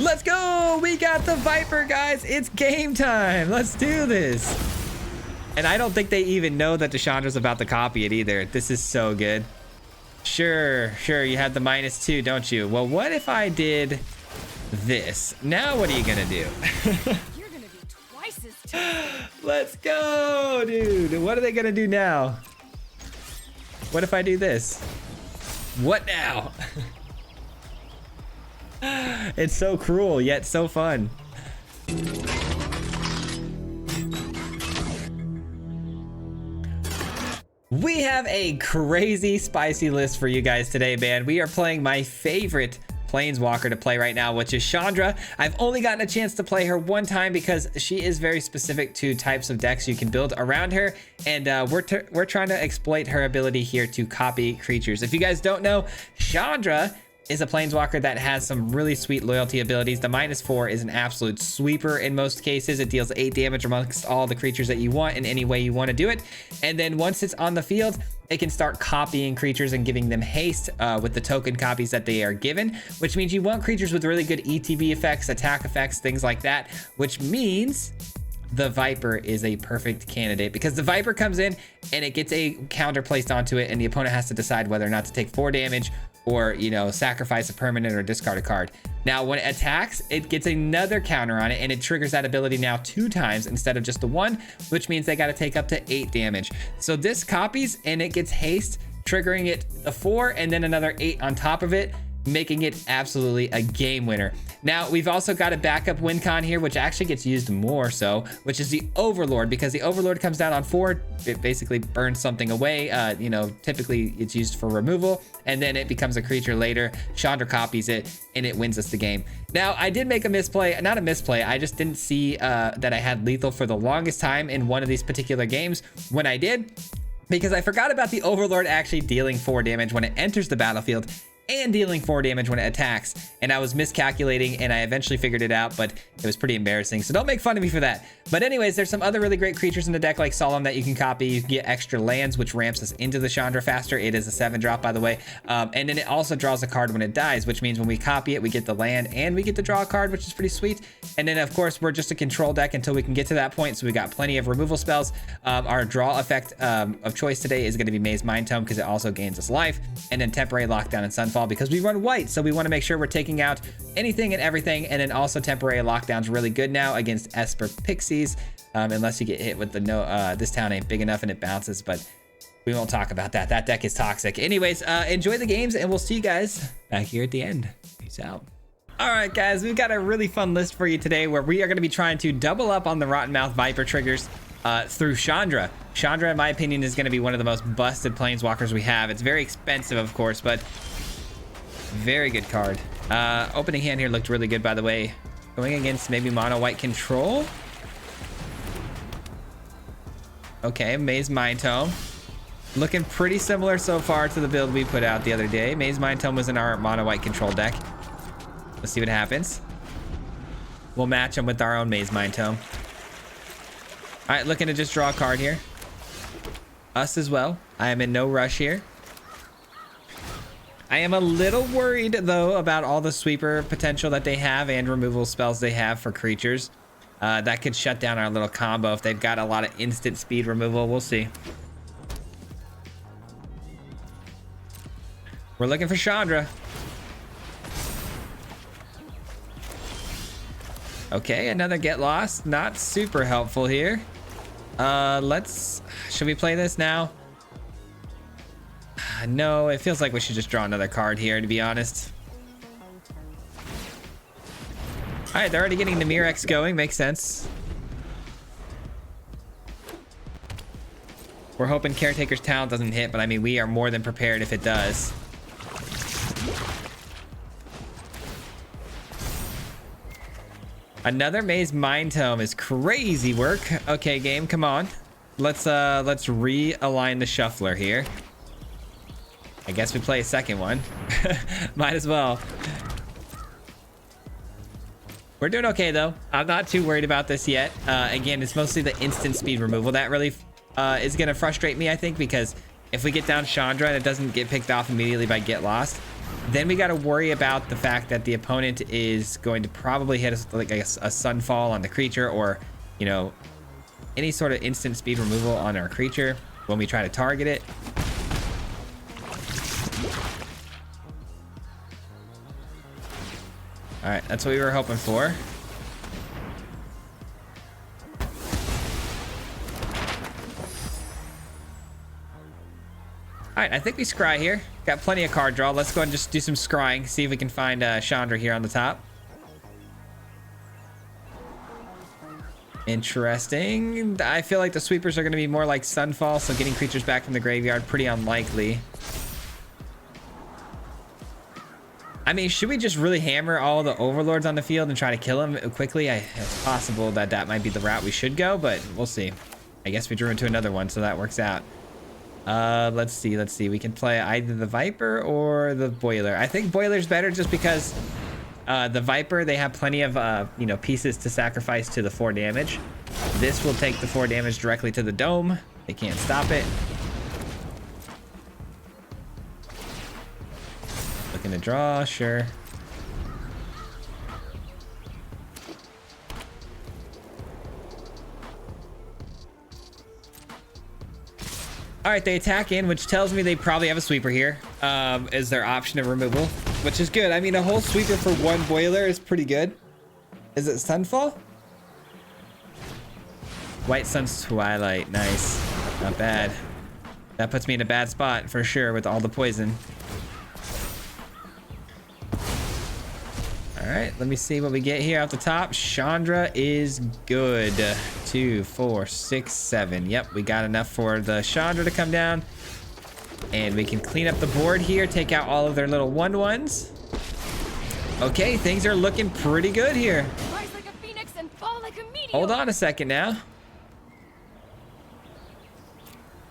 Let's go. We got the Viper, guys. It's game time. Let's do this. And I don't think they even know that Deshandra's about to copy it either. This is so good. Sure. You had the -2, don't you? Well, what if I did this? Now what are you gonna do? You're gonna be twice as tough. Let's go, dude. What are they gonna do now? What if I do this? What now? It's so cruel, yet so fun. We have a crazy spicy list for you guys today, man. We are playing my favorite planeswalker to play right now, which is Chandra. I've only gotten a chance to play her one time because she is very specific to types of decks you can build around her, and we're trying to exploit her ability here to copy creatures. If you guys don't know, Chandra is a planeswalker that has some really sweet loyalty abilities. The -4 is an absolute sweeper in most cases. It deals 8 damage amongst all the creatures that you want in any way you want to do it. And then once it's on the field, it can start copying creatures and giving them haste with the token copies that they are given, which means you want creatures with really good ETB effects, attack effects, things like that, which means the Viper is a perfect candidate because the Viper comes in and it gets a counter placed onto it, and the opponent has to decide whether or not to take 4 damage or, you know, sacrifice a permanent or discard a card. Now, when it attacks, it gets another counter on it, and it triggers that ability now 2 times instead of just the 1, which means they got to take up to 8 damage. So this copies and it gets haste, triggering it a 4 and then another 8 on top of it, making it absolutely a game winner. Now, we've also got a backup win con here, which actually gets used more so, which is the Overlord, because the Overlord comes down on 4. It basically burns something away. You know, typically it's used for removal, and then it becomes a creature later. Chandra copies it, and it wins us the game. Now, I did make a misplay, not a misplay. I just didn't see that I had lethal for the longest time in one of these particular games when I did, because I forgot about the Overlord actually dealing 4 damage when it enters the battlefield and dealing 4 damage when it attacks, and I was miscalculating, and I eventually figured it out, but it was pretty embarrassing, so don't make fun of me for that. But anyways, there's some other really great creatures in the deck like Solemn that you can copy. You can get extra lands, which ramps us into the Chandra faster. It is a 7-drop, by the way, and then it also draws a card when it dies, which means when we copy it, we get the land and we get to draw a card, which is pretty sweet. And then of course, we're just a control deck until we can get to that point, so we got plenty of removal spells. Our draw effect of choice today is going to be Maze Mind Tome, because it also gains us life, and then Temporary Lockdown and Sunfall, because we run white, so we want to make sure we're taking out anything and everything. And then also Temporary Lockdown's really good now against Esper Pixies, unless you get hit with the this town ain't big enough and it bounces, but we won't talk about that. That deck is toxic. Anyways, enjoy the games, and we'll see you guys back here at the end. Peace out. All right, guys, we've got a really fun list for you today where we are going to be trying to double up on the Rottenmouth Viper triggers through Chandra. Chandra, in my opinion, is going to be one of the most busted planeswalkers we have. It's very expensive, of course, but very good card. Opening hand here looked really good, by the way. Going against maybe mono white control. Okay, Maze Mind Tome. Looking pretty similar so far to the build we put out the other day. Maze Mind Tome was in our mono white control deck. Let's see what happens. We'll match them with our own Maze Mind Tome. All right, looking to just draw a card here. Us as well. I am in no rush here. I am a little worried, though, about all the sweeper potential that they have and removal spells they have for creatures. That could shut down our little combo if they've got a lot of instant speed removal. We'll see. We're looking for Chandra. Okay, another Get Lost. Not super helpful here. Should we play this now? No, it feels like we should just draw another card here, to be honest. All right, they're already getting the Mirex going. Makes sense. We're hoping Caretaker's Talent doesn't hit, but I mean, we are more than prepared if it does. Another Maze Mind Tome is crazy work. Okay, game, come on. Let's realign the shuffler here. I guess we play a second one. Might as well. We're doing okay, though. I'm not too worried about this yet. Again, it's mostly the instant speed removal that really is going to frustrate me, I think, because if we get down Chandra and it doesn't get picked off immediately by Get Lost, Then we got to worry about the fact that the opponent is going to probably hit us like a sunfall on the creature, or, you know, any sort of instant speed removal on our creature when we try to target it. All right, that's what we were hoping for. All right, I think we scry here. Got plenty of card draw. Let's go and just do some scrying. See if we can find Chandra here on the top. Interesting. I feel like the sweepers are going to be more like Sunfall, so getting creatures back from the graveyard, pretty unlikely. I mean, should we just really hammer all the overlords on the field and try to kill them quickly? It's possible that that might be the route we should go, but we'll see. I guess we drew into another one, so that works out. Let's see. We can play either the Viper or the Boiler. I think Boiler's better just because the Viper, they have plenty of, you know, pieces to sacrifice to the 4 damage. This will take the 4 damage directly to the dome. They can't stop it. Looking to draw, sure. All right, they attack in, which tells me they probably have a sweeper here as their option of removal, which is good. I mean, a whole sweeper for 1 Boiler is pretty good. Is it Sunfall? White Sun's Twilight, nice. Not bad. That puts me in a bad spot for sure with all the poison. All right, let me see what we get here off the top. Chandra is good. 2, 4, 6, 7. Yep, we got enough for the Chandra to come down. And we can clean up the board here, take out all of their little 1/1s. Okay, things are looking pretty good here. Rise like a phoenix and fall like a meteor. Hold on a second now.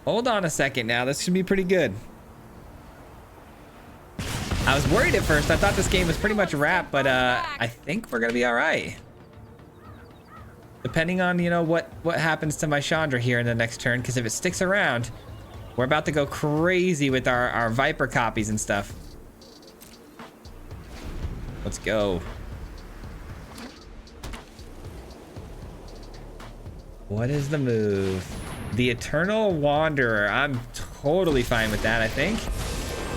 Hold on a second now. This should be pretty good. I was worried at first. I thought this game was pretty much a wrap, but I think we're gonna be all right. Depending on, you know, what happens to my Chandra here in the next turn, because if it sticks around, we're about to go crazy with our Viper copies and stuff. Let's go. What is the move? The Eternal Wanderer. I'm totally fine with that, I think.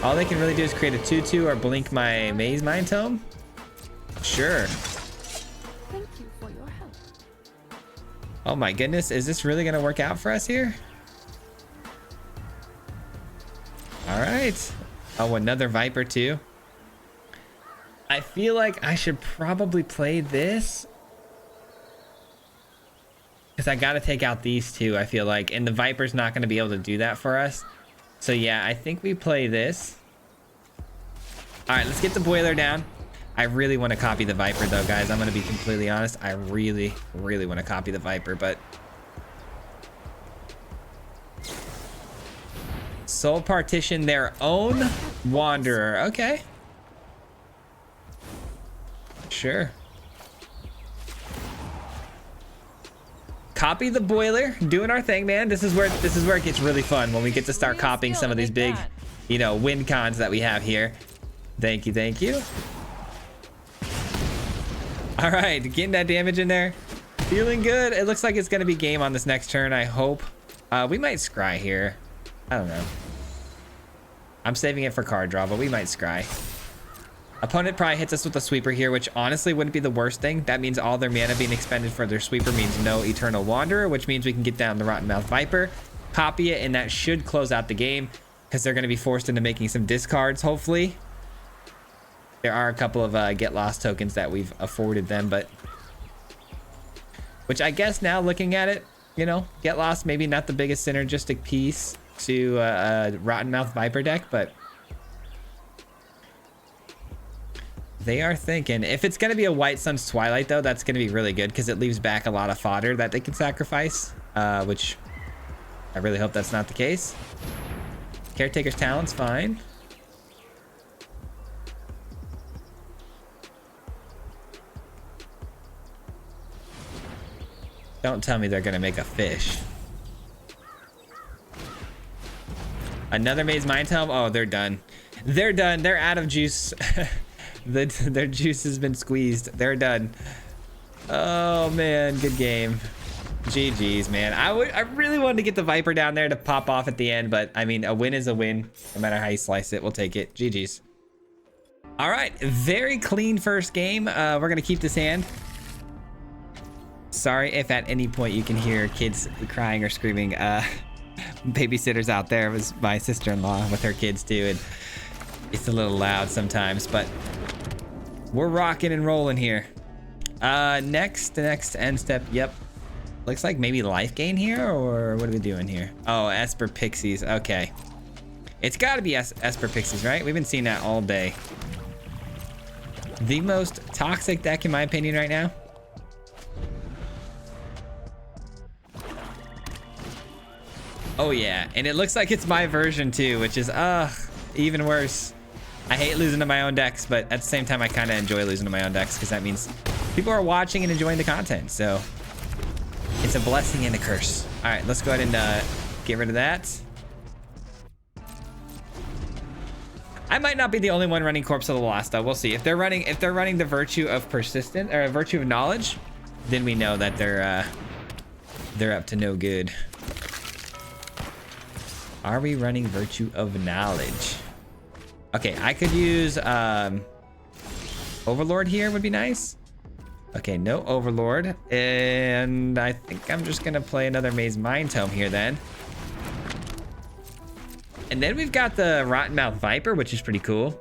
All they can really do is create a 2/2 or blink my Maze Mind Tome. Sure. Thank you for your help. Oh my goodness, is this really gonna work out for us here? All right. Oh, another Viper too. I feel like I should probably play this, because I gotta take out these two, I feel like, and the Viper's not gonna be able to do that for us. So yeah, I think we play this. All right, let's get the Boiler down. I really want to copy the Viper though, guys. I'm gonna be completely honest. I really want to copy the Viper, but Soul Partition their own Wanderer. Okay. Sure. Copy the Boiler, doing our thing, man. This is where it gets really fun, when we get to start copying some of these big, you know, win cons that we have here. Thank you, thank you. All right, getting that damage in there. Feeling good. It looks like it's gonna be game on this next turn, I hope. We might scry here. I don't know. I'm saving it for card draw, but we might scry. Opponent probably hits us with a sweeper here, which honestly wouldn't be the worst thing. That means all their mana being expended for their sweeper means no Eternal Wanderer, which means we can get down the Rottenmouth Viper, copy it, and that should close out the game, because they're going to be forced into making some discards, hopefully. There are a couple of get lost tokens that we've afforded them, but which I guess now looking at it, you know, get lost maybe not the biggest synergistic piece to Rottenmouth Viper deck, but they are thinking. If it's going to be a White Sun's Twilight, though, that's going to be really good, because it leaves back a lot of fodder that they can sacrifice, which I really hope that's not the case. Caretaker's Talent's fine. Don't tell me they're going to make a fish. Another Maze Mind Tome? Oh, they're done. They're done. They're out of juice. Their juice has been squeezed. They're done. Oh man, good game. GG's, man. I really wanted to get the Viper down there to pop off at the end, but I mean, a win is a win. No matter how you slice it, we'll take it. GG's. All right, very clean first game. We're gonna keep this hand. Sorry if at any point you can hear kids crying or screaming. Babysitters out there. It was my sister-in-law with her kids too, and it's a little loud sometimes, but we're rocking and rolling here. The next end step. Yep. Looks like maybe life gain here, or what are we doing here? Oh, Esper Pixies. Okay. It's got to be Esper Pixies, right? We've been seeing that all day. The most toxic deck, in my opinion, right now. Oh, yeah. And it looks like it's my version, too, which is, even worse. I hate losing to my own decks, but at the same time, I kind of enjoy losing to my own decks because that means people are watching and enjoying the content. So it's a blessing and a curse. All right, let's go ahead and get rid of that. I might not be the only one running Corpse of the Lost, though. We'll see. If they're running the Virtue of Persistent or Virtue of Knowledge, then we know that they're up to no good. Are we running Virtue of Knowledge? Okay, I could use Overlord here would be nice. Okay, no Overlord. And I think I'm just gonna play another Maze Mind Tome here then. And then we've got the Rottenmouth Viper, which is pretty cool.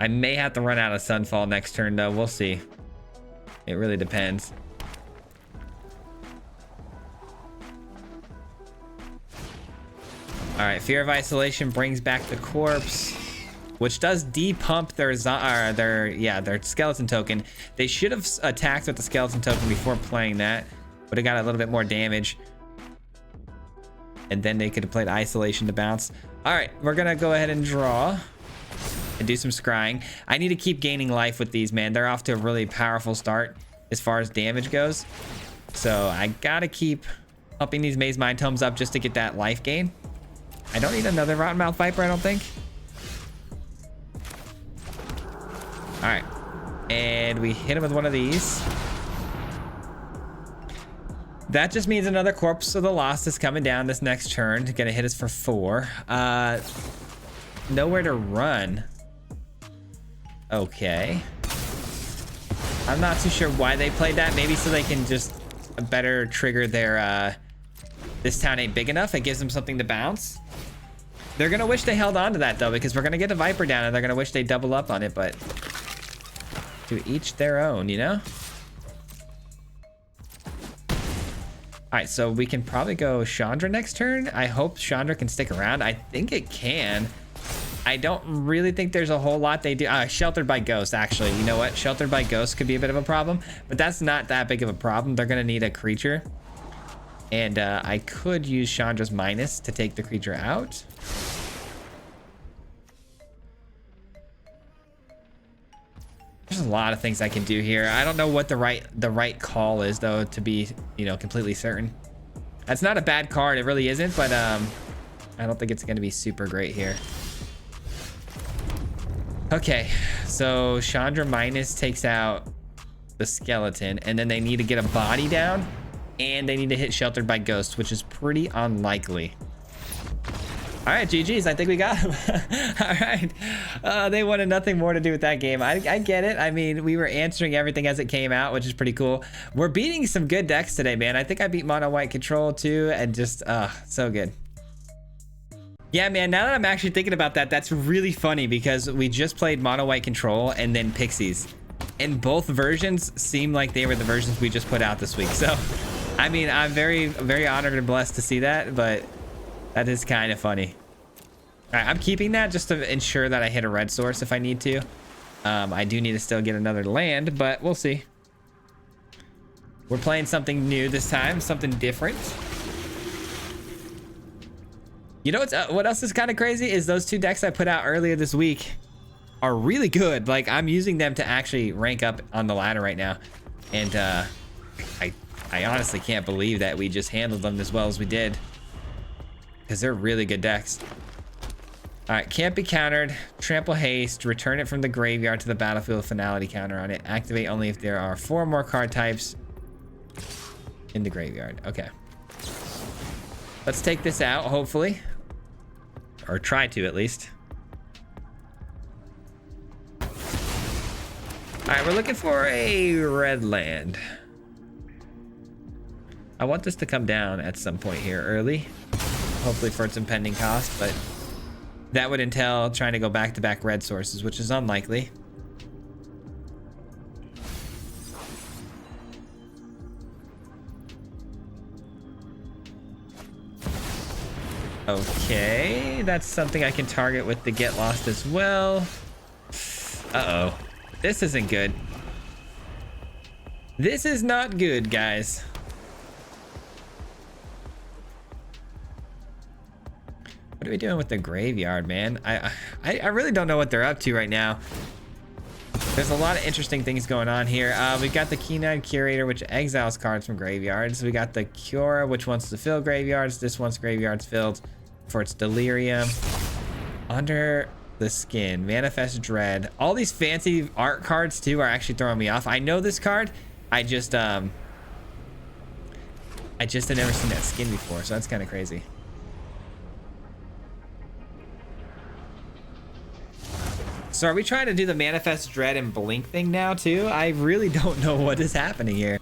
I may have to run out of Sunfall next turn though, we'll see. It really depends. All right, Fear of Isolation brings back the Corpse, which does depump their skeleton token. They should have attacked with the skeleton token before playing that. Would have got a little bit more damage. And then they could have played Isolation to bounce. All right, we're gonna go ahead and draw and do some scrying. I need to keep gaining life with these, man. They're off to a really powerful start as far as damage goes. So I gotta keep upping these Maze Mind Tomes up just to get that life gain. I don't need another Rottenmouth Viper, I don't think. All right, and we hit him with one of these. That just means another Corpse of the Lost is coming down this next turn. Gonna hit us for 4. Nowhere to run. Okay. I'm not too sure why they played that. Maybe so they can just better trigger their this town ain't big enough. It gives them something to bounce. They're gonna wish they held on to that though, because we're gonna get a Viper down and they're gonna wish they double up on it, but to each their own, you know? All right, so we can probably go Chandra next turn. I hope Chandra can stick around. I think it can. I don't really think there's a whole lot they do. Sheltered by Ghost, actually. You know what? Sheltered by Ghost could be a bit of a problem, but that's not that big of a problem. They're gonna need a creature. And I could use Chandra's Minus to take the creature out. There's a lot of things I can do here. I don't know what the right call is though, to be, you know, completely certain. That's not a bad card, it really isn't, but I don't think it's gonna be super great here. Okay, so Chandra Minus takes out the skeleton, and then they need to get a body down, and they need to hit Sheltered by Ghost, which is pretty unlikely. All right, GG's. I think we got him. All right. They wanted nothing more to do with that game. I get it. I mean, we were answering everything as it came out, which is pretty cool. We're beating some good decks today, man. I think I beat Mono White Control too, and just, so good. Yeah, man, now that I'm actually thinking about that, that's really funny because we just played Mono White Control and then Pixies. And both versions seem like they were the versions we just put out this week. So, I mean, I'm very, very honored and blessed to see that, but that is kind of funny. All right, I'm keeping that just to ensure that I hit a red source if I need to. I do need to still get another land, but we'll see. We're playing something new this time, something different. You know what else is kind of crazy is those two decks I put out earlier this week are really good. Like, I'm using them to actually rank up on the ladder right now. And I honestly can't believe that we just handled them as well as we did. because they're really good decks. All right, can't be countered. Trample haste. Return it from the graveyard to the battlefield. Finality counter on it. Activate only if there are 4 more card types in the graveyard. Okay. Let's take this out, hopefully. Or try to, at least. All right, we're looking for a red land. I want this to come down at some point here early. Hopefully for its impending cost, but that would entail trying to go back-to-back red sources, which is unlikely. Okay, that's something I can target with the Get Lost as well. Uh-oh. This isn't good. This is not good, guys. What are we doing with the graveyard, man? I really don't know what they're up to right now. There's a lot of interesting things going on here. We got the Keen-Eyed Curator, which exiles cards from graveyards. We got the Cura, which wants to fill graveyards. This wants graveyards filled for its delirium. Under the Skin, Manifest Dread. All these fancy art cards too are actually throwing me off. I know this card. I just had never seen that skin before, so that's kind of crazy. So are we trying to do the Manifest Dread and Blink thing now too? I really don't know what is happening here.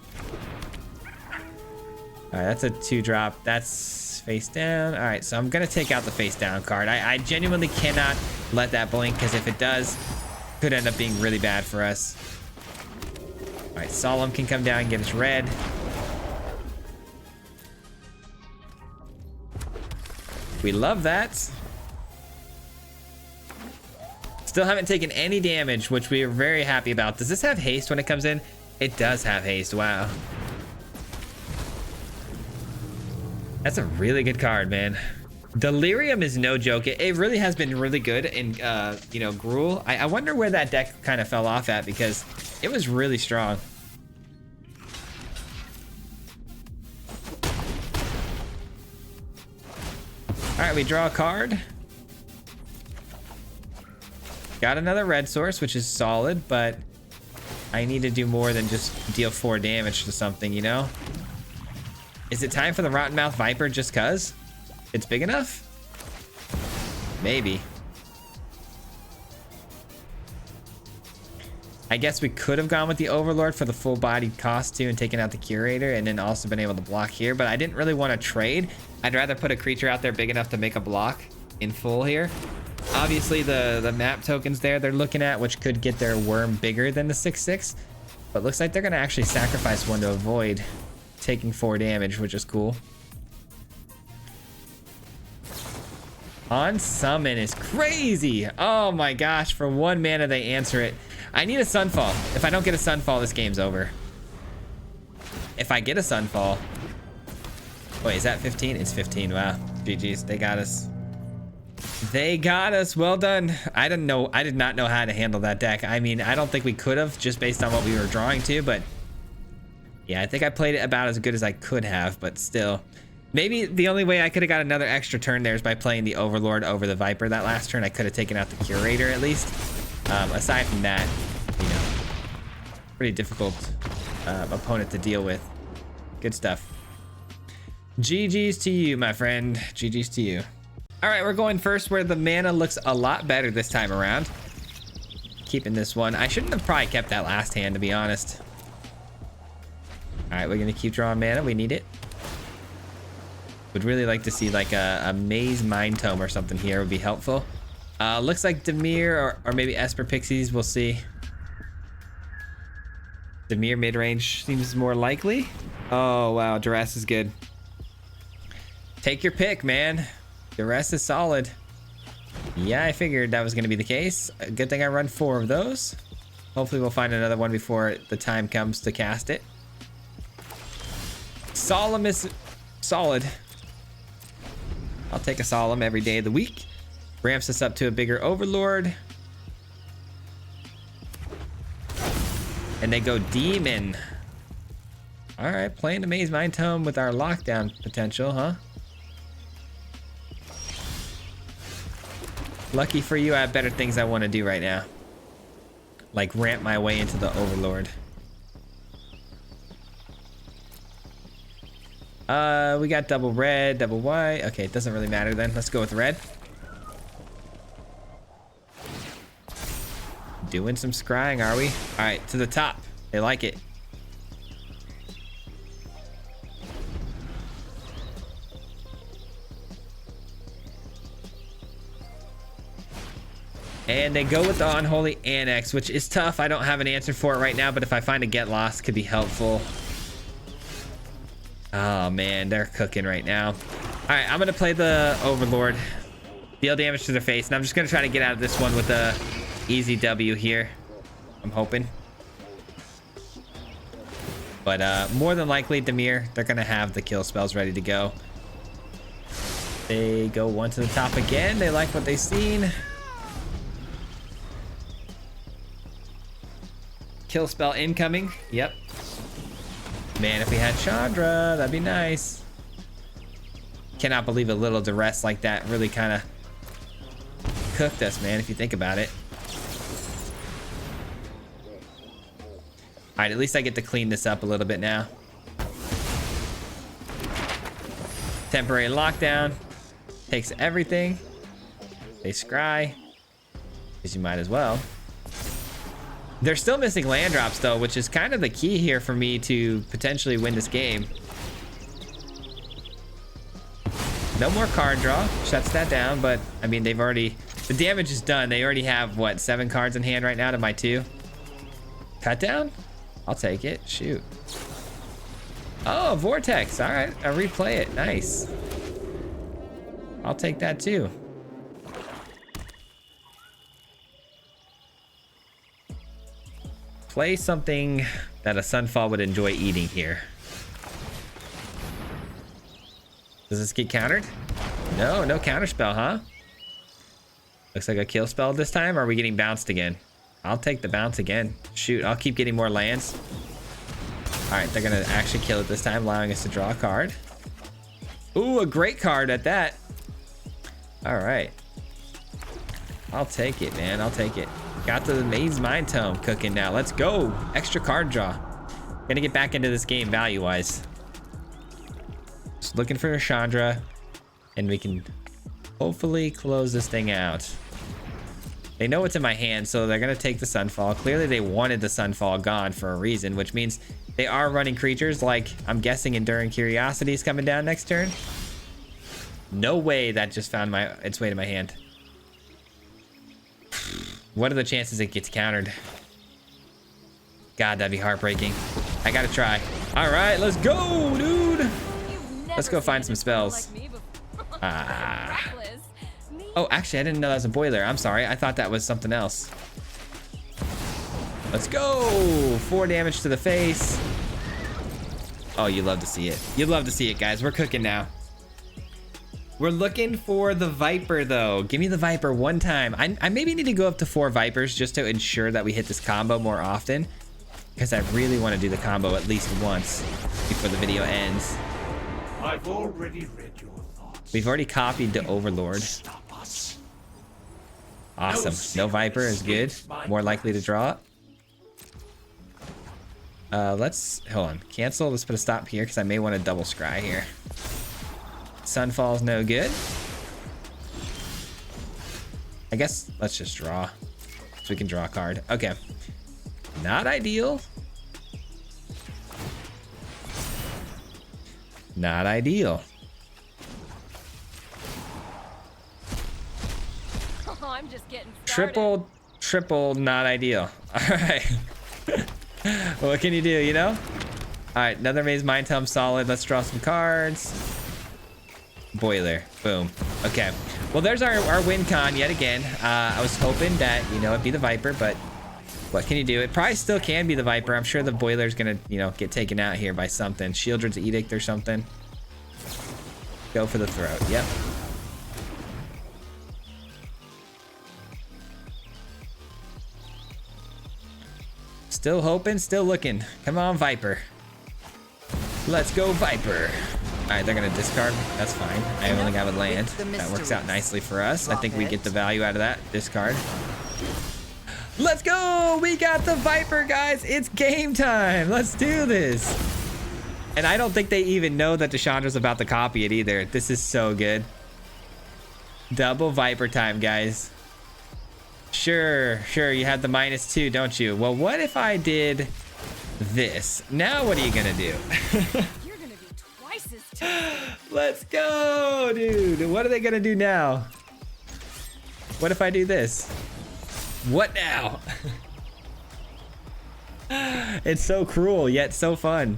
All right, that's a 2-drop. That's face down. All right, so I'm gonna take out the face down card. I genuinely cannot let that blink, because if it does, could end up being really bad for us. All right, Solemn can come down and get us red. We love that. Still haven't taken any damage, which we are very happy about. Does this have haste when it comes in? It does have haste. Wow. That's a really good card, man. Delirium is no joke. It really has been really good in, you know, Gruul. I wonder where that deck kind of fell off at, because it was really strong. All right, we draw a card. Got another red source, which is solid, but I need to do more than just deal 4 damage to something, you know? Is it time for the Rottenmouth Viper just cuz? It's big enough? Maybe. I guess we could have gone with the Overlord for the full-bodied cost too and taken out the Curator and then also been able to block here, but I didn't really want to trade. I'd rather put a creature out there big enough to make a block in full here. Obviously the map tokens there they're looking at, which could get their worm bigger than the 6/6, but looks like they're gonna actually sacrifice one to avoid taking 4 damage, which is cool. On summon is crazy. Oh my gosh, for 1 mana they answer it. I need a Sunfall. If I don't get a Sunfall, this game's over. If I get a Sunfall, wait, is that 15? It's 15. Wow, GG's, they got us. They got us. Well done. I did not know how to handle that deck. I mean, I don't think we could have, just based on what we were drawing to, but yeah, I think I played it about as good as I could have, but still. Maybe the only way I could have got another extra turn there is by playing the Overlord over the Viper that last turn. I could have taken out the Curator at least. Aside from that, you know, pretty difficult opponent to deal with. Good stuff. GG's to you, my friend. GG's to you. All right, we're going first where the mana looks a lot better this time around. Keeping this one. I shouldn't have probably kept that last hand, to be honest. All right, we're gonna keep drawing mana. We need it. Would really like to see like a Maze Mind Tome or something here would be helpful. Looks like Dimir or maybe Esper Pixies. We'll see. Dimir mid-range seems more likely. Oh, wow. Duress is good. Take your pick, man. Duress is solid. Yeah, I figured that was going to be the case. Good thing I run 4 of those. Hopefully we'll find another one before the time comes to cast it. Solemn is solid. I'll take a Solemn every day of the week. Ramps us up to a bigger Overlord. And they go Demon. All right, playing the Maze Mind Tome with our lockdown potential, huh? Lucky for you, I have better things I want to do right now. Like ramp my way into the Overlord. We got double red, double white. Okay, it doesn't really matter then. Let's go with red. Doing some scrying, are we? All right, to the top. They like it. And they go with the Unholy Annex, which is tough. I don't have an answer for it right now, but if I find a Get Lost, could be helpful. Oh man, they're cooking right now. All right, I'm gonna play the Overlord. Deal damage to their face, and I'm just gonna try to get out of this one with a easy W here. I'm hoping. But more than likely, Dimir, they're gonna have the kill spells ready to go. They go one to the top again. They like what they've seen. Kill spell incoming. Yep. Man, if we had Chandra, that'd be nice. Cannot believe a little duress like that really kind of cooked us, man, if you think about it. All right, at least I get to clean this up a little bit now. Temporary lockdown. Takes everything. They scry. Because you might as well. They're still missing land drops though, which is kind of the key here for me to potentially win this game. No more card draw, shuts that down, but I mean, they've already, the damage is done. They already have what, 7 cards in hand right now to my 2. Cut down? I'll take it, shoot. Oh, Vortex, all right, I'll replay it, nice. I'll take that too. Play something that a Sunfall would enjoy eating here. Does this get countered? No, no counter spell, huh? Looks like a kill spell this time. Or are we getting bounced again? I'll take the bounce again. Shoot, I'll keep getting more lands. All right, they're gonna actually kill it this time, allowing us to draw a card. Ooh, a great card at that. All right. I'll take it, man, I'll take it. Got the Maze Mind Tome cooking now. Let's go. Extra card draw. Gonna get back into this game value-wise. Just looking for a Chandra, and we can hopefully close this thing out. They know what's in my hand, so they're gonna take the Sunfall. Clearly they wanted the Sunfall gone for a reason, which means they are running creatures like, I'm guessing, Enduring Curiosity is coming down next turn. No way that just found its way to my hand. What are the chances it gets countered? God, that'd be heartbreaking. I gotta try. All right, let's go, dude. Let's go find some spells. Oh, actually, I didn't know that was a boiler. I'm sorry. I thought that was something else. Let's go. 4 damage to the face. Oh, you love to see it. You love to see it, guys. We're cooking now. We're looking for the Viper, though. Give me the Viper one time. I maybe need to go up to 4 Vipers just to ensure that we hit this combo more often, because I really want to do the combo at least once before the video ends. I've already read your thoughts. We've already copied the Overlord. Awesome. No Viper is good. More likely to draw. Let's hold on. Cancel. Let's put a stop here because I may want to double scry here. Sunfall's no good. I guess let's just draw. So we can draw a card. Okay. Not ideal. Not ideal. Oh, I'm just getting started. Triple, not ideal. All right. What can you do, you know? All right, another Maze Mind Tome solid. Let's draw some cards. Boiler, boom. Okay, well, there's our win con yet again. I was hoping that, you know, it'd be the Viper, but what can you do? It probably still can be the Viper. I'm sure the Boiler's gonna, you know, get taken out here by something. Shieldred's Edict or something. Go for the throat, yep. Still hoping, still looking. Come on, Viper. Let's go, Viper. All right, they're gonna discard. That's fine. I only got a land. That works out nicely for us. I think we get the value out of that. Discard. Let's go! We got the Viper, guys. It's game time. Let's do this. And I don't think they even know that Chandra's about to copy it either. This is so good. Double Viper time, guys. Sure, you have the -2, don't you? Well, what if I did this? Now what are you gonna do? You're gonna be twice as tough. Let's go, dude. What are they gonna do now? What if I do this? What now? It's so cruel, yet so fun.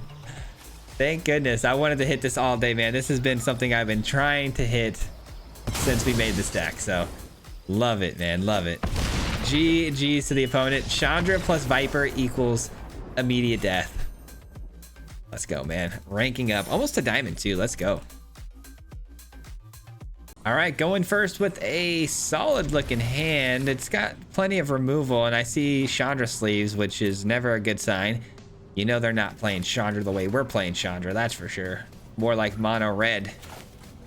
Thank goodness. I wanted to hit this all day, man. This has been something I've been trying to hit since we made this deck, so love it, man. Love it. GG's to the opponent. Chandra plus Viper equals immediate death. Let's go, man. Ranking up almost to diamond too. Let's go. All right, going first with a solid looking hand. It's got plenty of removal, and I see Chandra sleeves, which is never a good sign. You know they're not playing Chandra the way we're playing Chandra, that's for sure. More like mono red.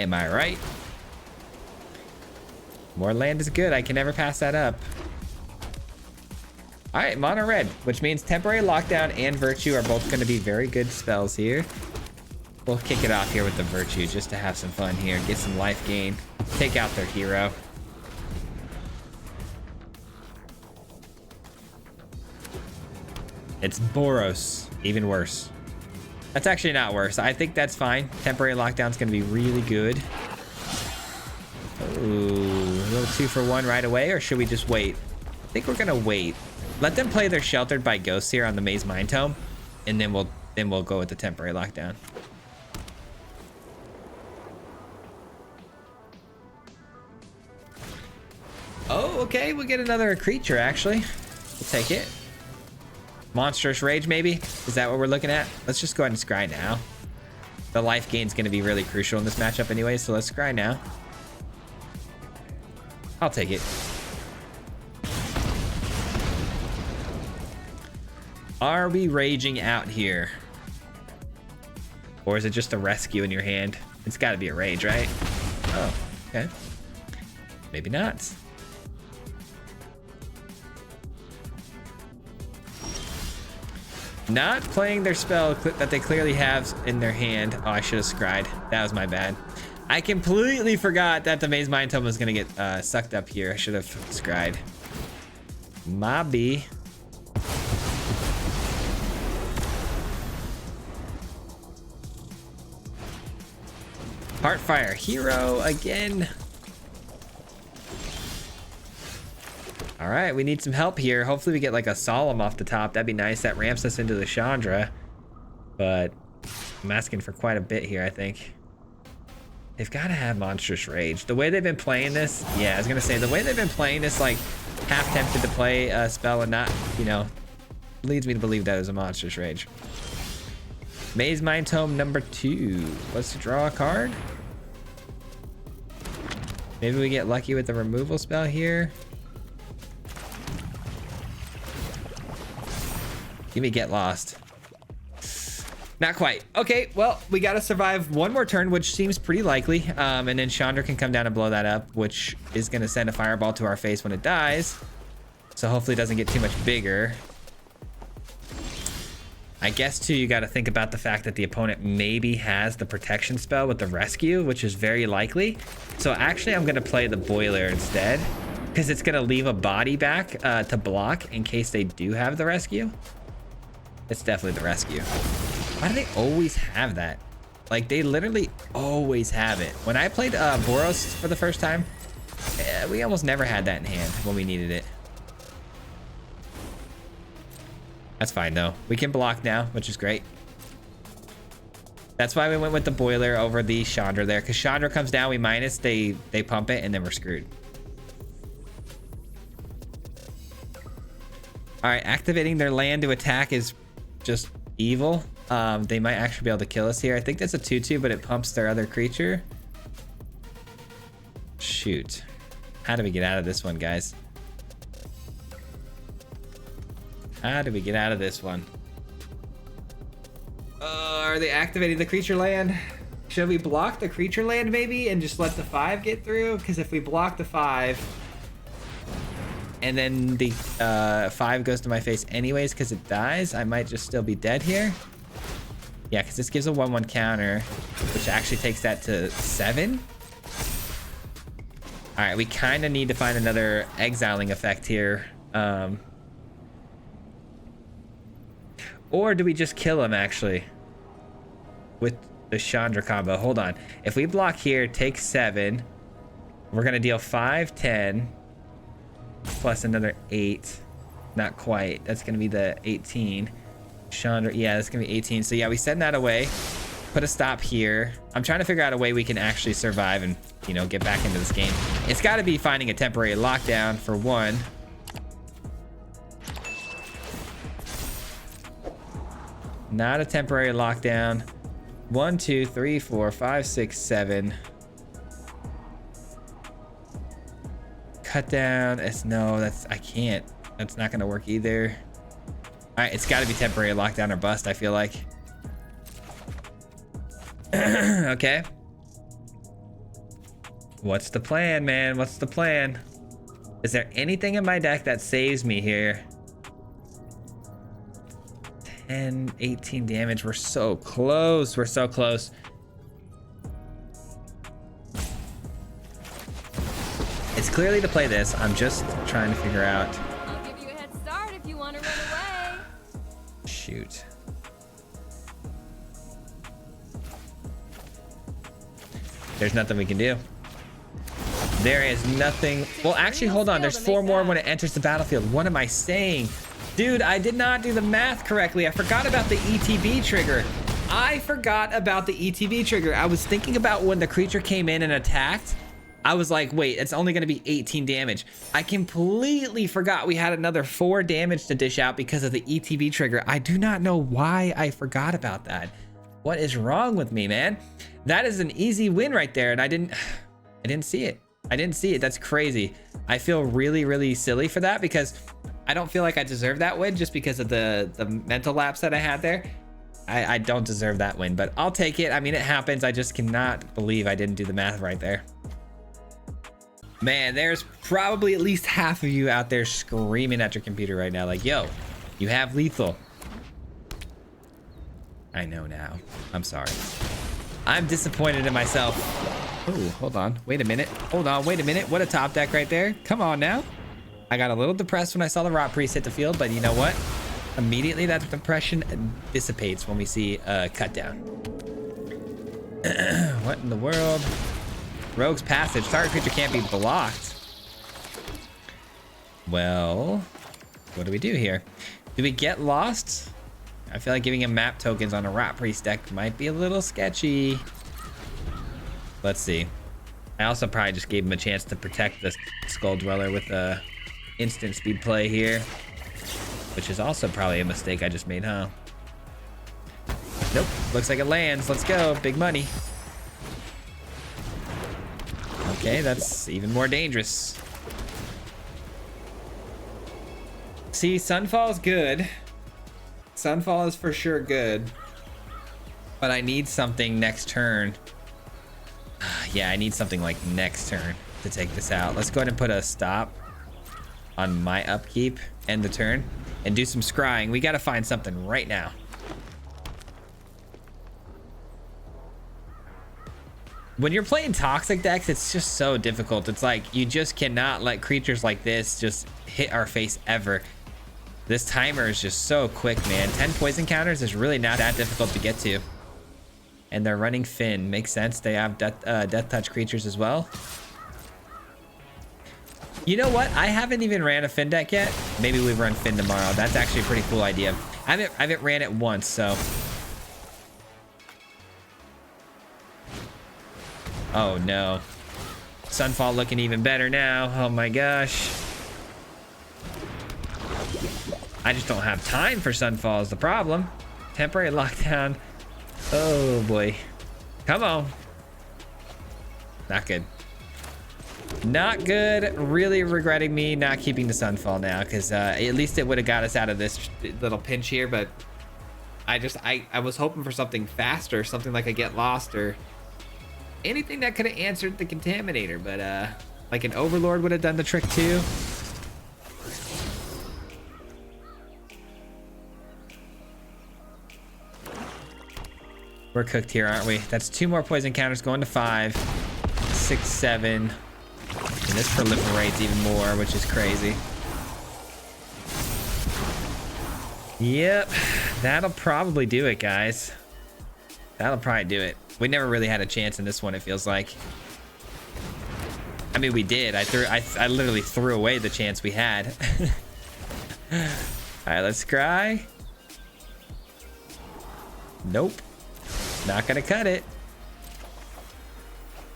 Am I right? More land is good. I can never pass that up. All right, mono red, which means temporary lockdown and virtue are both going to be very good spells here. We'll kick it off here with the virtue just to have some fun here. Get some life gain. Take out their hero. It's Boros. Even worse. That's actually not worse. I think that's fine. Temporary lockdown's going to be really good. Ooh, a little 2-for-1 right away, or should we just wait? I think we're going to wait. Let them play their Sheltered by Ghosts here on the Maze Mind Tome, and then we'll go with the temporary lockdown. Oh, okay. We'll get another creature, actually. We'll take it. Monstrous Rage, maybe? Is that what we're looking at? Let's just go ahead and scry now. The life gain's going to be really crucial in this matchup anyway, so let's scry now. I'll take it. Are we raging out here? Or is it just a rescue in your hand? It's got to be a rage, right? Oh, okay. Maybe not. Not playing their spell that they clearly have in their hand. Oh, I should have scried. That was my bad. I completely forgot that the Maze Mind Tome was going to get sucked up here. I should have scried. My B. Heartfire hero again. All right, we need some help here. Hopefully we get like a Solemn off the top. That'd be nice. That ramps us into the Chandra. But I'm asking for quite a bit here, I think. They've got to have Monstrous Rage. The way they've been playing this, yeah, I was going to say, the way they've been playing this, like, half tempted to play a spell and not, you know, leads me to believe that is a Monstrous Rage. Maze Mind Tome number 2. Let's draw a card. Maybe we get lucky with the removal spell here. Give me Get Lost. Not quite. Okay, well, we got to survive one more turn, which seems pretty likely. And then Chandra can come down and blow that up, which is going to send a fireball to our face when it dies. So hopefully it doesn't get too much bigger. I guess, too, you got to think about the fact that the opponent maybe has the protection spell with the rescue, which is very likely. So actually, I'm going to play the boiler instead, because it's going to leave a body back to block in case they do have the rescue. It's definitely the rescue. Why do they always have that? Like, they literally always have it. When I played Boros for the first time, we almost never had that in hand when we needed it. That's fine, though. We can block now, which is great. That's why we went with the boiler over the Chandra there, because Chandra comes down, we minus, they pump it, and then we're screwed. All right, activating their land to attack is just evil. They might actually be able to kill us here. I think that's a 2/2, but it pumps their other creature. Shoot. How do we get out of this one, guys? How do we get out of this one? Are they activating the creature land? Should we block the creature land maybe and just let the 5 get through? Because if we block the 5 and then the 5 goes to my face anyways because it dies, I might just still be dead here. Yeah, because this gives a 1/1 counter, which actually takes that to 7. All right, we kind of need to find another exiling effect here. Or do we just kill him actually with the Chandra combo? Hold on. If we block here, take 7, we're going to deal 5, 10, plus another 8. Not quite. That's going to be the 18. Chandra, yeah, that's going to be 18. So yeah, we send that away. Put a stop here. I'm trying to figure out a way we can actually survive and, you know, get back into this game. It's got to be finding a temporary lockdown for one. Not a temporary lockdown. 1, 2, 3, 4, 5, 6, 7. Cut down. No, I can't. That's not gonna work either. All right, it's got to be temporary lockdown or bust, I feel like. Okay. What's the plan, man? What's the plan? Is there anything in my deck that saves me here? 10, 18 damage. We're so close. We're so close. It's clearly to play this. I'm just trying to figure out. I'll give you a head start if you want to run away. Shoot. There's nothing we can do. There is nothing. Well, actually, hold on. There's 4 more when it enters the battlefield. What am I saying? Dude, I did not do the math correctly. I forgot about the ETB trigger. I forgot about the ETB trigger. I was thinking about when the creature came in and attacked. I was like, wait, it's only going to be 18 damage. I completely forgot we had another 4 damage to dish out because of the ETB trigger. I do not know why I forgot about that. What is wrong with me, man? That is an easy win right there, and I didn't see it. I didn't see it. That's crazy. I feel really, really silly for that because I don't feel like I deserve that win just because of the mental lapse that I had there. I don't deserve that win, but I'll take it. I mean, it happens. I just cannot believe I didn't do the math right there. Man, there's probably at least half of you out there screaming at your computer right now like, yo, you have lethal. I know now. I'm sorry. I'm disappointed in myself. Oh, hold on. Wait a minute. Hold on. Wait a minute. What a top deck right there. Come on now. I got a little depressed when I saw the Rot Priest hit the field, but you know what? Immediately that depression dissipates when we see a cut down. What in the world? Rogue's Passage. Target creature can't be blocked. Well, what do we do here? Do we get lost? I feel like giving him map tokens on a Rot Priest deck might be a little sketchy. Let's see. I also probably just gave him a chance to protect the Skull Dweller with a instant speed play here, which is also probably a mistake I just made, huh? Nope. Looks like it lands. Let's go. Big money. Okay, that's even more dangerous. See, Sunfall is good. Sunfall is for sure good. But I need something next turn. Yeah, I need something like next turn to take this out. Let's go ahead and put a stop on my upkeep, end the turn, and do some scrying. We got to find something right now. When you're playing toxic decks, it's just so difficult. It's like you just cannot let creatures like this just hit our face ever. This timer is just so quick, man. 10 poison counters is really not that difficult to get to. And they're running Finn. Makes sense. They have death touch creatures as well. You know what? I haven't even ran a Finn deck yet. Maybe we run Finn tomorrow. That's actually a pretty cool idea. I haven't ran it once, so. Oh no. Sunfall looking even better now. Oh my gosh. I just don't have time for Sunfall is the problem. Temporary lockdown. Oh boy. Come on. Not good. Not good. Really regretting me not keeping the Sunfall now, because at least it would have got us out of this little pinch here, but I was hoping for something faster, something like a Get Lost or anything that could have answered the Contaminator, but like an Overlord would have done the trick too. We're cooked here, aren't we? That's 2 more poison counters going to 5, 6, 7. And this proliferates even more, which is crazy. Yep, that'll probably do it, guys. That'll probably do it. We never really had a chance in this one, it feels like. I mean, we did. I literally threw away the chance we had. All right, let's scry. Nope. Not gonna cut it.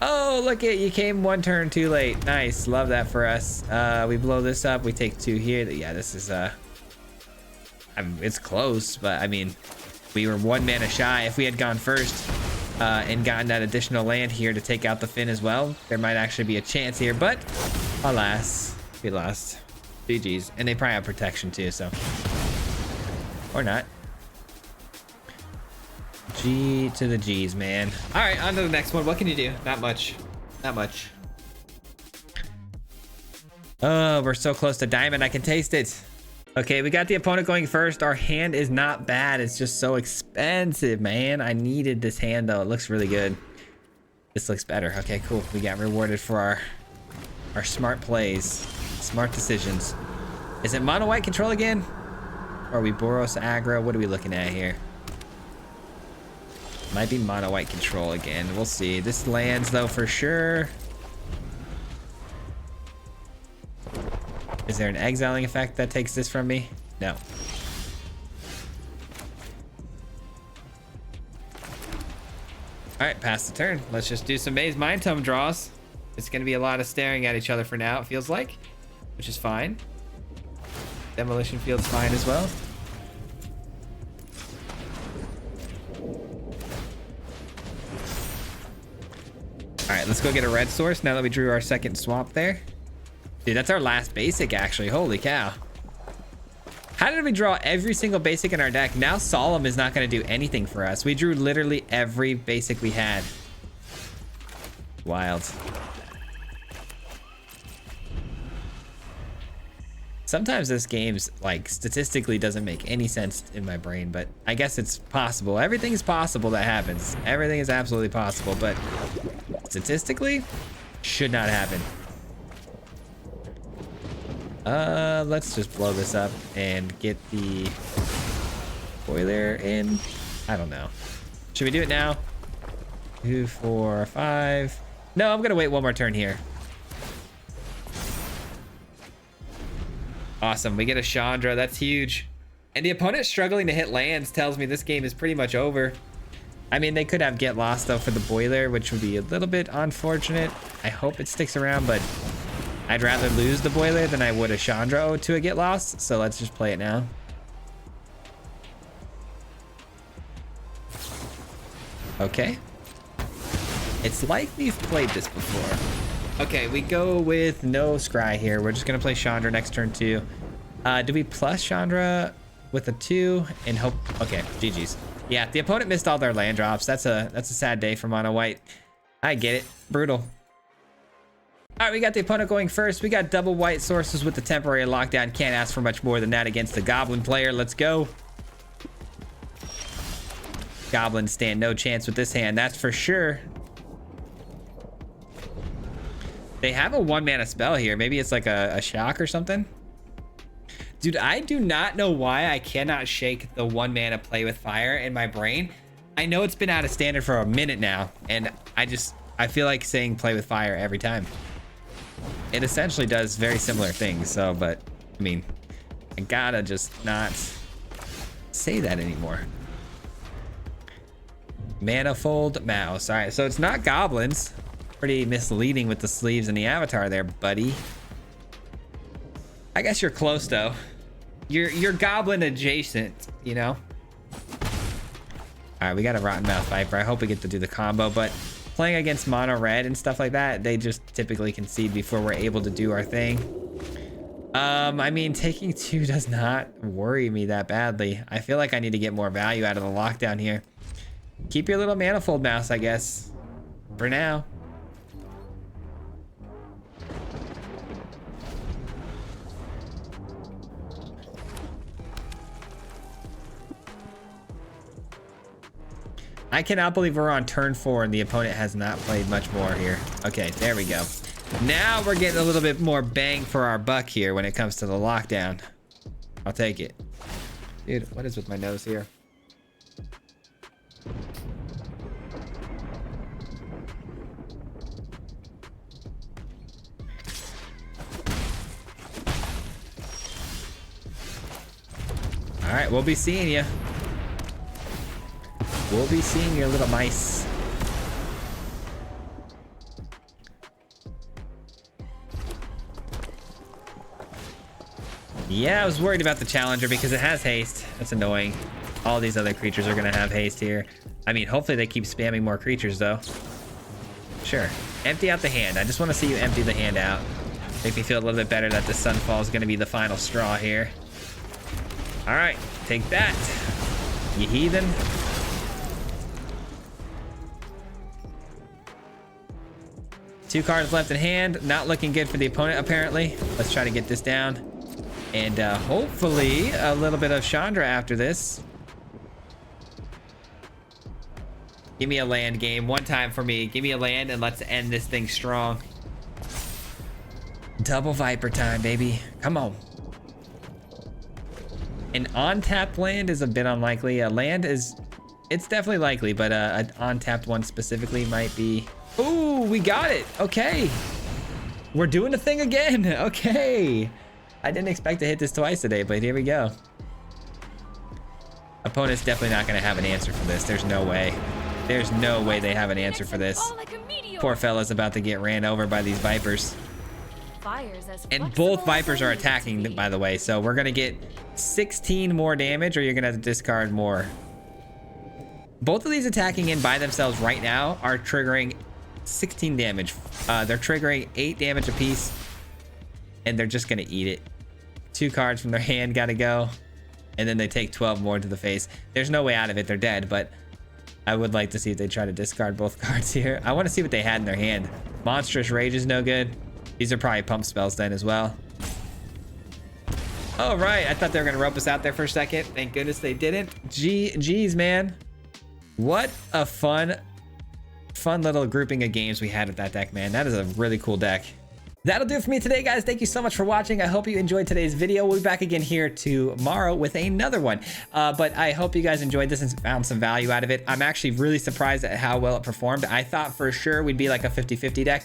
Oh, look it, you came 1 turn too late. Nice, love that for us. We blow this up, we take 2 here. Yeah, this is it's close, but I mean, we were 1 mana shy. If we had gone first and gotten that additional land here to take out the Finn as well, there might actually be a chance here, but alas, we lost. GG's. And they probably have protection too, so. Or not. G to the G's, man. All right, on to the next one. What can you do? Not much. Not much. Oh, we're so close to diamond. I can taste it. Okay, we got the opponent going first. Our hand is not bad. It's just so expensive, man. I needed this hand, though. It looks really good. This looks better. Okay, cool. We got rewarded for our smart plays. Smart decisions. Is it mono white control again? Or are we Boros aggro? What are we looking at here? Might be mono white control again. We'll see. This lands, though, for sure. Is there an exiling effect that takes this from me? No. All right, pass the turn. Let's just do some Maze Mind Tome draws. It's going to be a lot of staring at each other for now, it feels like, which is fine. Demolition Field's fine as well. All right, let's go get a red source now that we drew our second swamp there. Dude, that's our last basic, actually. Holy cow. How did we draw every single basic in our deck? Now Solemn is not going to do anything for us. We drew literally every basic we had. Wild. Sometimes this game's, like, statistically doesn't make any sense in my brain, but I guess it's possible. Everything is possible that happens. Everything is absolutely possible, but statistically, should not happen. Let's just blow this up and get the boiler in. I don't know. Should we do it now? 2, 4, 5. No, I'm gonna wait 1 more turn here. Awesome, we get a Chandra, that's huge. And the opponent struggling to hit lands tells me this game is pretty much over. I mean, they could have Get Lost though for the boiler, which would be a little bit unfortunate. I hope it sticks around, but I'd rather lose the boiler than I would a Chandra to a Get Lost, so let's just play it now. Okay. It's like we've played this before. Okay, we go with no scry here. We're just gonna play Chandra next turn too. Do we plus Chandra with a 2 and hope? Okay, GG's. Yeah, the opponent missed all their land drops. That's a sad day for mono white. I get it. Brutal. All right, we got the opponent going first. We got double white sources with the temporary lockdown. Can't ask for much more than that against the goblin player. Let's go. Goblins stand no chance with this hand, that's for sure. They have a 1 mana spell here. Maybe it's like a shock or something. Dude, I do not know why I cannot shake the 1 mana play with fire in my brain. I know it's been out of standard for a minute now, and I feel like saying play with fire every time. It essentially does very similar things, so, but I mean, I gotta just not say that anymore. Manifold mouse. All right, so it's not goblins. Pretty misleading with the sleeves and the avatar there, buddy. I guess you're close though. You're goblin adjacent, you know. All right, we got a Rotten Mouth Viper. I hope we get to do the combo, but playing against mono red and stuff like that, they just typically concede before we're able to do our thing. I mean, taking 2 does not worry me that badly. I feel like I need to get more value out of the lockdown here. Keep your little manifold mouse, I guess. For now. I cannot believe we're on turn 4 and the opponent has not played much more here. Okay, there we go. Now we're getting a little bit more bang for our buck here when it comes to the lockdown. I'll take it. Dude, what is with my nose here? All right, we'll be seeing you. We'll be seeing your little mice. Yeah, I was worried about the challenger because it has haste. That's annoying. All these other creatures are gonna have haste here. I mean, hopefully they keep spamming more creatures though. Sure. Empty out the hand. I just want to see you empty the hand out. Make me feel a little bit better that the Sunfall is gonna be the final straw here. All right, take that, you heathen. Two cards left in hand. Not looking good for the opponent, apparently. Let's try to get this down. And hopefully a little bit of Chandra after this. Give me a land game. One time for me. Give me a land and let's end this thing strong. Double Viper time, baby. Come on. An on-tapped land is a bit unlikely. A land is... It's definitely likely, but an on-tapped one specifically might be... Ooh, we got it. Okay. We're doing the thing again. Okay. I didn't expect to hit this twice today, but here we go. Opponent's definitely not going to have an answer for this. There's no way. There's no way they have an answer for this. Poor fella's about to get ran over by these Vipers. And both Vipers are attacking, by the way. So we're going to get 16 more damage, or you're going to have to discard more. Both of these attacking in by themselves right now are triggering 16 damage. They're triggering 8 damage apiece, and they're just gonna eat it. 2 cards from their hand gotta go, and then they take 12 more to the face. There's no way out of it. They're dead, but I would like to see if they try to discard both cards here. I want to see what they had in their hand. Monstrous Rage is no good. These are probably pump spells then as well. Oh, right. I thought they were gonna rope us out there for a second. Thank goodness they didn't. Geez, man. What a fun little grouping of games we had with that deck, man. That is a really cool deck. That'll do it for me today, guys. Thank you so much for watching. I hope you enjoyed today's video. We'll be back again here tomorrow with another one. But I hope you guys enjoyed this and found some value out of it. I'm actually really surprised at how well it performed. I thought for sure we'd be like a 50-50 deck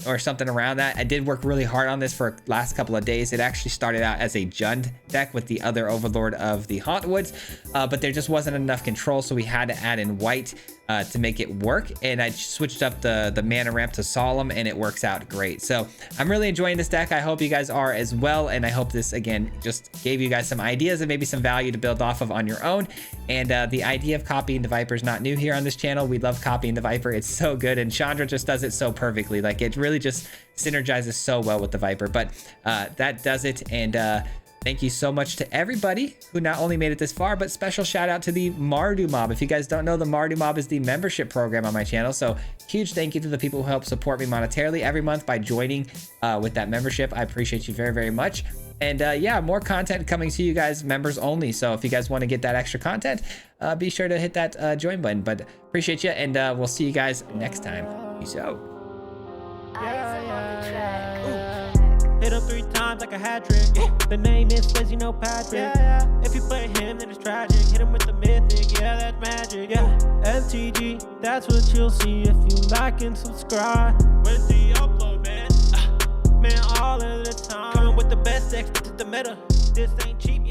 or something around that. I did work really hard on this for last couple of days. It actually started out as a Jund deck with the other Overlord of the Hauntwoods, but there just wasn't enough control, so we had to add in white to make it work, and I switched up the mana ramp to Solemn, and it works out great. So I'm really enjoying this deck. I hope you guys are as well, and I hope this again just gave you guys some ideas and maybe some value to build off of on your own. And the idea of copying the Viper is not new here on this channel. We love copying the Viper. It's so good, and Chandra just does it so perfectly. Like, it really just synergizes so well with the Viper. But that does it, and thank you so much to everybody who not only made it this far, but special shout out to the Mardu Mob. If you guys don't know, the Mardu Mob is the membership program on my channel. So huge thank you to the people who help support me monetarily every month by joining with that membership. I appreciate you very, very much. And yeah, more content coming to you guys, members only. So if you guys want to get that extra content, be sure to hit that join button. But appreciate you, and we'll see you guys next time. Peace out. Hit him 3 times like a hat trick. The name is Swayze, no Patrick. If you play him, then it's tragic. Hit him with the mythic, yeah, that's magic. MTG, that's what you'll see if you like and subscribe. Where's the upload, man? Man, all of the time. Coming with the best decks, this is the meta. This ain't cheap.